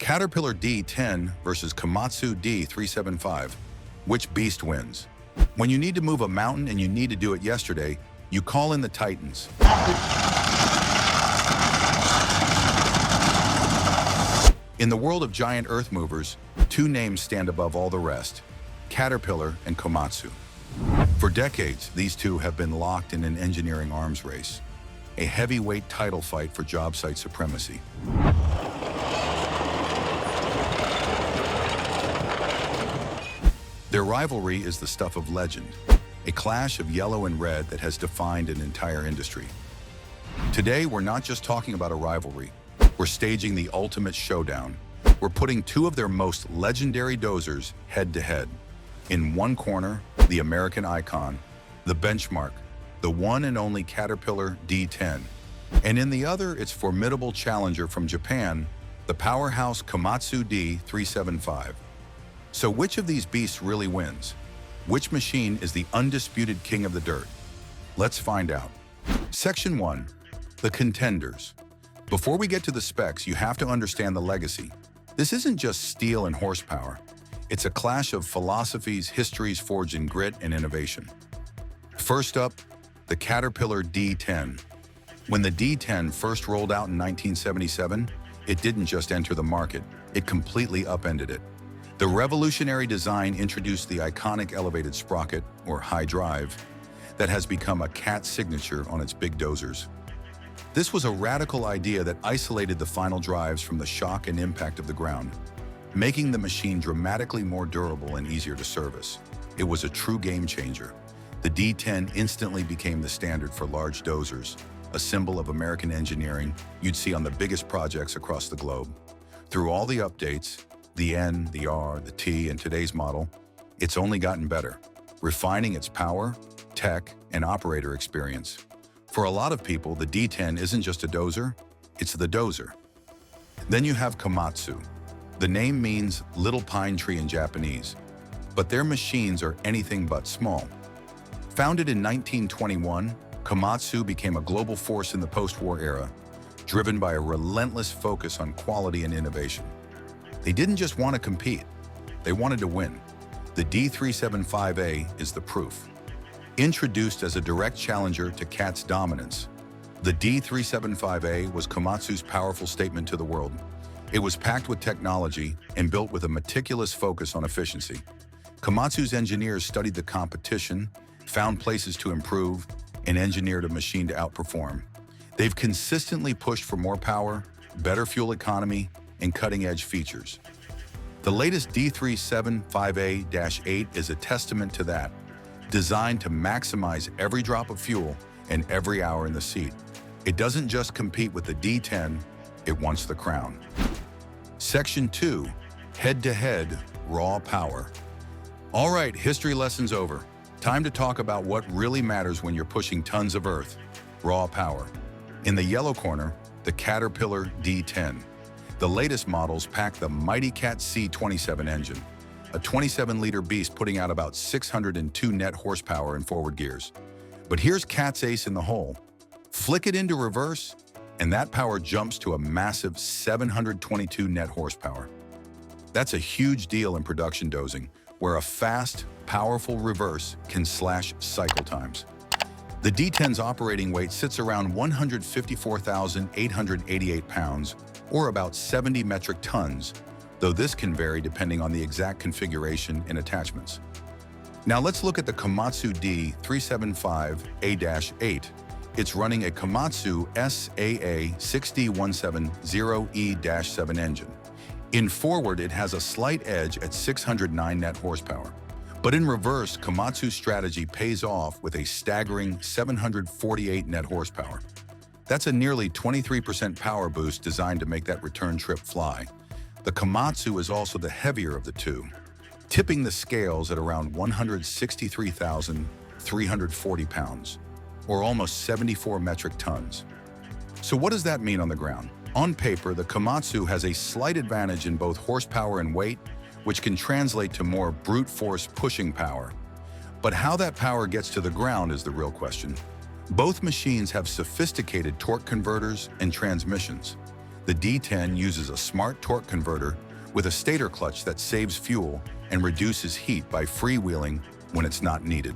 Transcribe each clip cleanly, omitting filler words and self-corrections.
Caterpillar D10 versus Komatsu D375. Which beast wins? When you need to move a mountain and you need to do it yesterday, you call in the Titans. In the world of giant earth movers, two names stand above all the rest: Caterpillar and Komatsu. For decades, these two have been locked in an engineering arms race, a heavyweight title fight for job site supremacy. Their rivalry is the stuff of legend, a clash of yellow and red that has defined an entire industry. Today, we're not just talking about a rivalry. We're staging the ultimate showdown. We're putting two of their most legendary dozers head-to-head. In one corner, the American icon, the benchmark, the one and only Caterpillar D10. And in the other, its formidable challenger from Japan, the powerhouse Komatsu D375. So which of these beasts really wins? Which machine is the undisputed king of the dirt? Let's find out. Section 1. The Contenders. Before we get to the specs, you have to understand the legacy. This isn't just steel and horsepower. It's a clash of philosophies, histories forged in grit and innovation. First up, the Caterpillar D10. When the D10 first rolled out in 1977, it didn't just enter the market, it completely upended it. The revolutionary design introduced the iconic elevated sprocket, or high drive, that has become a Cat signature on its big dozers. This was a radical idea that isolated the final drives from the shock and impact of the ground, making the machine dramatically more durable and easier to service. It was a true game changer. The D10 instantly became the standard for large dozers, a symbol of American engineering you'd see on the biggest projects across the globe. Through all the updates, the N, the R, the T, and today's model, it's only gotten better, refining its power, tech, and operator experience. For a lot of people, the D10 isn't just a dozer, it's the dozer. Then you have Komatsu. The name means little pine tree in Japanese, but their machines are anything but small. Founded in 1921, Komatsu became a global force in the post-war era, driven by a relentless focus on quality and innovation. They didn't just want to compete, they wanted to win. The D375A is the proof. Introduced as a direct challenger to Cat's dominance, the D375A was Komatsu's powerful statement to the world. It was packed with technology and built with a meticulous focus on efficiency. Komatsu's engineers studied the competition, found places to improve, and engineered a machine to outperform. They've consistently pushed for more power, better fuel economy, and cutting-edge features. The latest D375A-8 is a testament to that, designed to maximize every drop of fuel and every hour in the seat. It doesn't just compete with the D10, it wants the crown. Section 2, head-to-head raw power. All right, history lessons over. Time to talk about what really matters when you're pushing tons of earth, raw power. In the yellow corner, the Caterpillar D10. The latest models pack the mighty Cat C27 engine, a 27-liter beast putting out about 602 net horsepower in forward gears. But here's Cat's ace in the hole. Flick it into reverse, and that power jumps to a massive 722 net horsepower. That's a huge deal in production dozing, where a fast, powerful reverse can slash cycle times. The D10's operating weight sits around 154,888 pounds, or about 70 metric tons, though this can vary depending on the exact configuration and attachments. Now let's look at the Komatsu D375A-8. It's running a Komatsu SAA-6D170E-7 engine. In forward, it has a slight edge at 609 net horsepower. But in reverse, Komatsu's strategy pays off with a staggering 748 net horsepower. That's a nearly 23% power boost designed to make that return trip fly. The Komatsu is also the heavier of the two, tipping the scales at around 163,340 pounds, or almost 74 metric tons. So what does that mean on the ground? On paper, the Komatsu has a slight advantage in both horsepower and weight, which can translate to more brute force pushing power. But how that power gets to the ground is the real question. Both machines have sophisticated torque converters and transmissions. The D10 uses a smart torque converter with a stator clutch that saves fuel and reduces heat by freewheeling when it's not needed.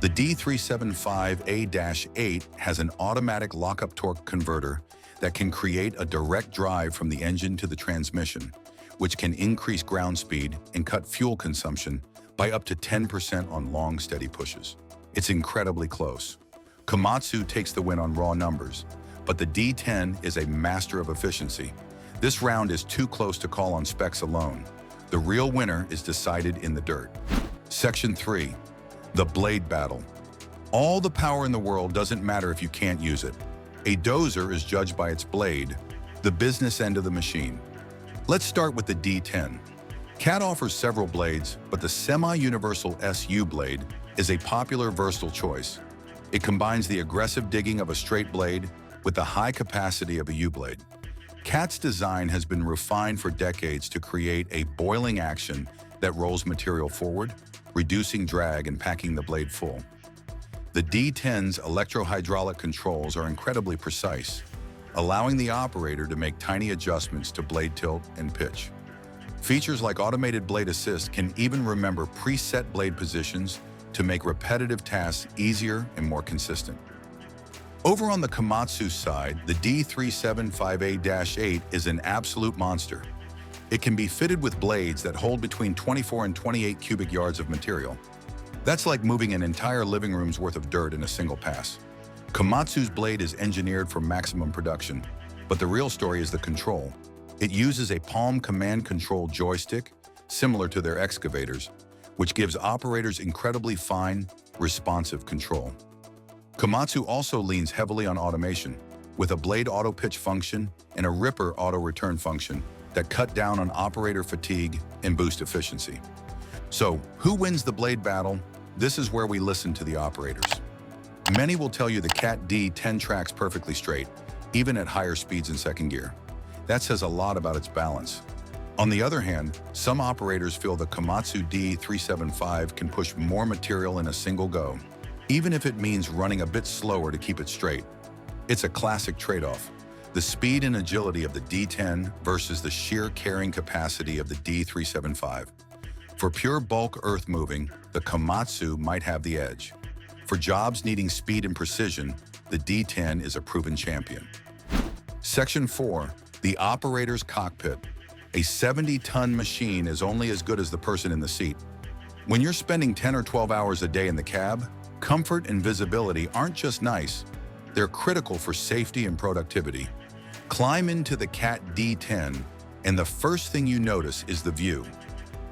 The D375A-8 has an automatic lockup torque converter that can create a direct drive from the engine to the transmission, which can increase ground speed and cut fuel consumption by up to 10% on long, steady pushes. It's incredibly close. Komatsu takes the win on raw numbers, but the D10 is a master of efficiency. This round is too close to call on specs alone. The real winner is decided in the dirt. Section 3. The blade battle. All the power in the world doesn't matter if you can't use it. A dozer is judged by its blade, the business end of the machine. Let's start with the D10. Cat offers several blades, but the semi-universal SU blade is a popular versatile choice. It combines the aggressive digging of a straight blade with the high capacity of a U-blade. Cat's design has been refined for decades to create a boiling action that rolls material forward, reducing drag and packing the blade full. The D10's electro-hydraulic controls are incredibly precise, allowing the operator to make tiny adjustments to blade tilt and pitch. Features like automated blade assist can even remember preset blade positions to make repetitive tasks easier and more consistent. Over on the Komatsu side, the D375A-8 is an absolute monster. It can be fitted with blades that hold between 24 and 28 cubic yards of material. That's like moving an entire living room's worth of dirt in a single pass. Komatsu's blade is engineered for maximum production, but the real story is the control. It uses a palm command control joystick, similar to their excavators, which gives operators incredibly fine, responsive control. Komatsu also leans heavily on automation, with a blade auto pitch function and a ripper auto return function that cut down on operator fatigue and boost efficiency. So, who wins the blade battle? This is where we listen to the operators. Many will tell you the Cat D10 tracks perfectly straight, even at higher speeds in second gear. That says a lot about its balance. On the other hand, some operators feel the Komatsu D375 can push more material in a single go, even if it means running a bit slower to keep it straight. It's a classic trade-off. The speed and agility of the D10 versus the sheer carrying capacity of the D375. For pure bulk earth moving, the Komatsu might have the edge. For jobs needing speed and precision, the D10 is a proven champion. Section 4. The operator's cockpit. A 70-ton machine is only as good as the person in the seat. When you're spending 10 or 12 hours a day in the cab, comfort and visibility aren't just nice, they're critical for safety and productivity. Climb into the Cat D10, and the first thing you notice is the view.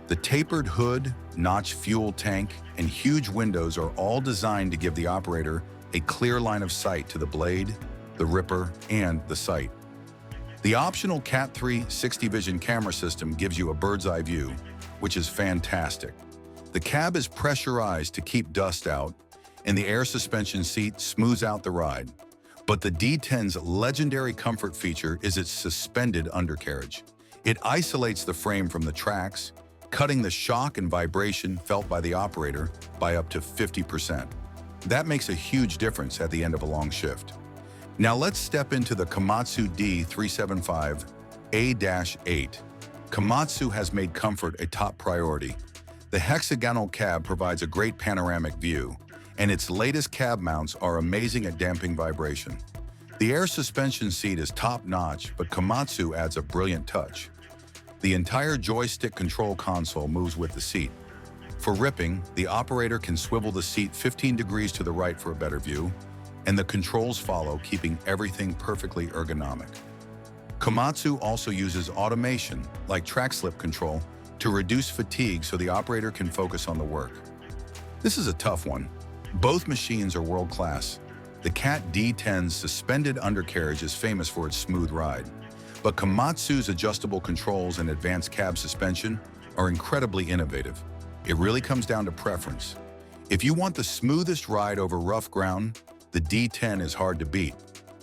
The tapered hood, notched fuel tank, and huge windows are all designed to give the operator a clear line of sight to the blade, the ripper, and the sight. The optional Cat 3 60-vision camera system gives you a bird's-eye view, which is fantastic. The cab is pressurized to keep dust out, and the air suspension seat smooths out the ride. But the D10's legendary comfort feature is its suspended undercarriage. It isolates the frame from the tracks, cutting the shock and vibration felt by the operator by up to 50%. That makes a huge difference at the end of a long shift. Now let's step into the Komatsu D375A-8. Komatsu has made comfort a top priority. The hexagonal cab provides a great panoramic view, and its latest cab mounts are amazing at damping vibration. The air suspension seat is top-notch, but Komatsu adds a brilliant touch. The entire joystick control console moves with the seat. For ripping, the operator can swivel the seat 15 degrees to the right for a better view, and the controls follow, keeping everything perfectly ergonomic. Komatsu also uses automation, like track slip control, to reduce fatigue so the operator can focus on the work. This is a tough one. Both machines are world-class. The Cat D10's suspended undercarriage is famous for its smooth ride, but Komatsu's adjustable controls and advanced cab suspension are incredibly innovative. It really comes down to preference. If you want the smoothest ride over rough ground, the D10 is hard to beat.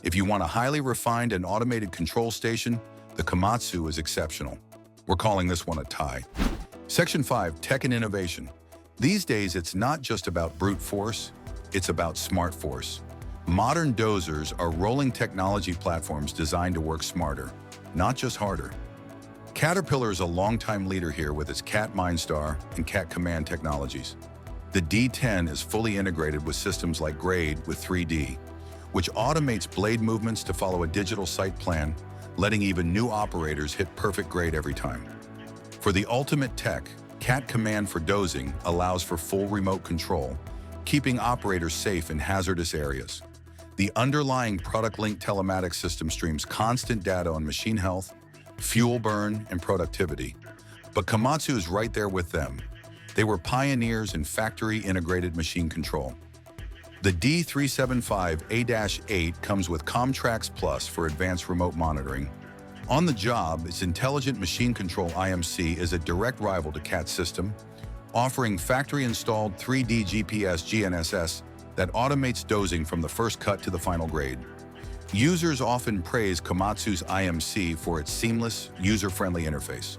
If you want a highly refined and automated control station, the Komatsu is exceptional. We're calling this one a tie. Section 5, Tech and Innovation. These days, it's not just about brute force, it's about smart force. Modern dozers are rolling technology platforms designed to work smarter. not just harder. Caterpillar is a longtime leader here with its Cat MineStar and Cat Command technologies. The D10 is fully integrated with systems like Grade with 3D, which automates blade movements to follow a digital sight plan, letting even new operators hit perfect grade every time. For the ultimate tech, Cat Command for dozing allows for full remote control, keeping operators safe in hazardous areas. The underlying product-linked telematics system streams constant data on machine health, fuel burn, and productivity. But Komatsu is right there with them. They were pioneers in factory-integrated machine control. The D375A-8 comes with Comtrax Plus for advanced remote monitoring. On the job, its intelligent machine control IMC is a direct rival to Cat's system, offering factory-installed 3D GPS GNSS that automates dozing from the first cut to the final grade. Users often praise Komatsu's IMC for its seamless, user-friendly interface.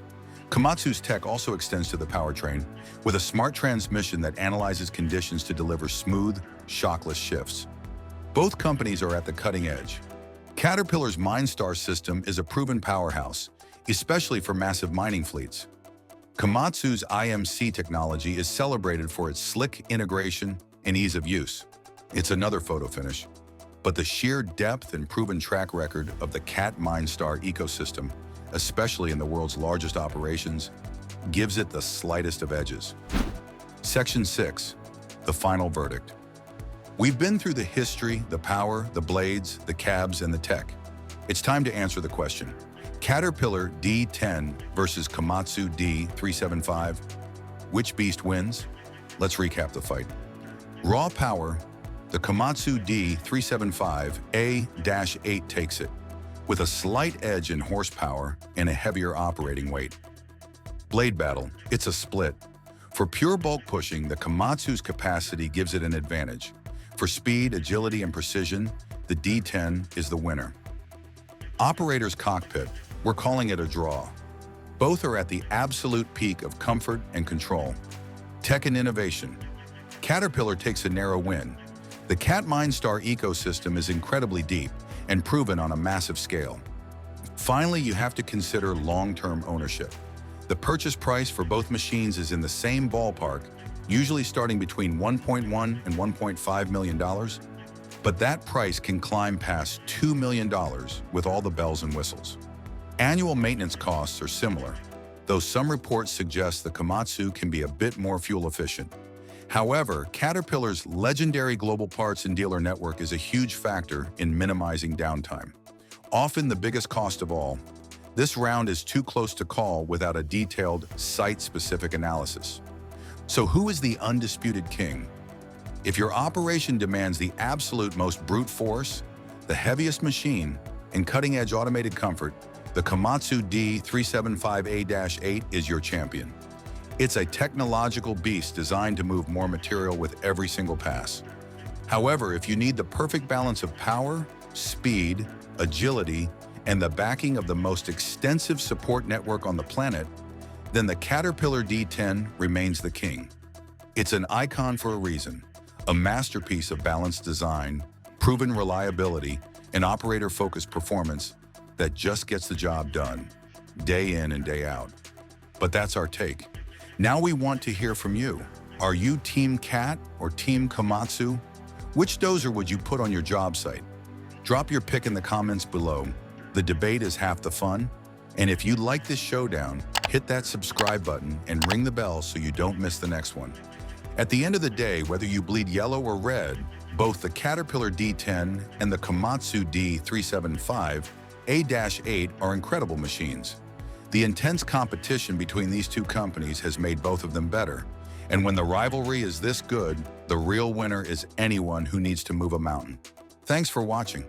Komatsu's tech also extends to the powertrain, with a smart transmission that analyzes conditions to deliver smooth, shockless shifts. Both companies are at the cutting edge. Caterpillar's MineStar system is a proven powerhouse, especially for massive mining fleets. Komatsu's IMC technology is celebrated for its slick integration and ease of use. It's another photo finish. But the sheer depth and proven track record of the Cat MineStar ecosystem, especially in the world's largest operations, gives it the slightest of edges. Section 6. The final verdict. We've been through the history, the power, the blades, the cabs, and the tech. It's time to answer the question. Caterpillar D10 versus Komatsu D375. Which beast wins? Let's recap the fight. Raw power, the Komatsu D375A-8 takes it, with a slight edge in horsepower and a heavier operating weight. Blade battle, it's a split. For pure bulk pushing, the Komatsu's capacity gives it an advantage. For speed, agility, and precision, the D10 is the winner. Operator's cockpit, we're calling it a draw. Both are at the absolute peak of comfort and control. Tech and innovation. Caterpillar takes a narrow win. The Cat MineStar ecosystem is incredibly deep and proven on a massive scale. Finally, you have to consider long-term ownership. The purchase price for both machines is in the same ballpark, usually starting between $1.1 and $1.5 million, but that price can climb past $2 million with all the bells and whistles. Annual maintenance costs are similar, though some reports suggest the Komatsu can be a bit more fuel efficient. However, Caterpillar's legendary global parts and dealer network is a huge factor in minimizing downtime. Often the biggest cost of all, this round is too close to call without a detailed, site-specific analysis. So who is the undisputed king? If your operation demands the absolute most brute force, the heaviest machine, and cutting-edge automated comfort, the Komatsu D375A-8 is your champion. It's a technological beast designed to move more material with every single pass. However, if you need the perfect balance of power, speed, agility, and the backing of the most extensive support network on the planet, then the Caterpillar D10 remains the king. It's an icon for a reason, a masterpiece of balanced design, proven reliability, and operator-focused performance that just gets the job done, day in and day out. But that's our take. Now we want to hear from you. Are you Team Cat or Team Komatsu? Which dozer would you put on your job site? Drop your pick in the comments below. The debate is half the fun. And if you like this showdown, hit that subscribe button and ring the bell so you don't miss the next one. At the end of the day, whether you bleed yellow or red, both the Caterpillar D10 and the Komatsu D375A-8 are incredible machines. The intense competition between these two companies has made both of them better. And when the rivalry is this good, the real winner is anyone who needs to move a mountain. Thanks for watching.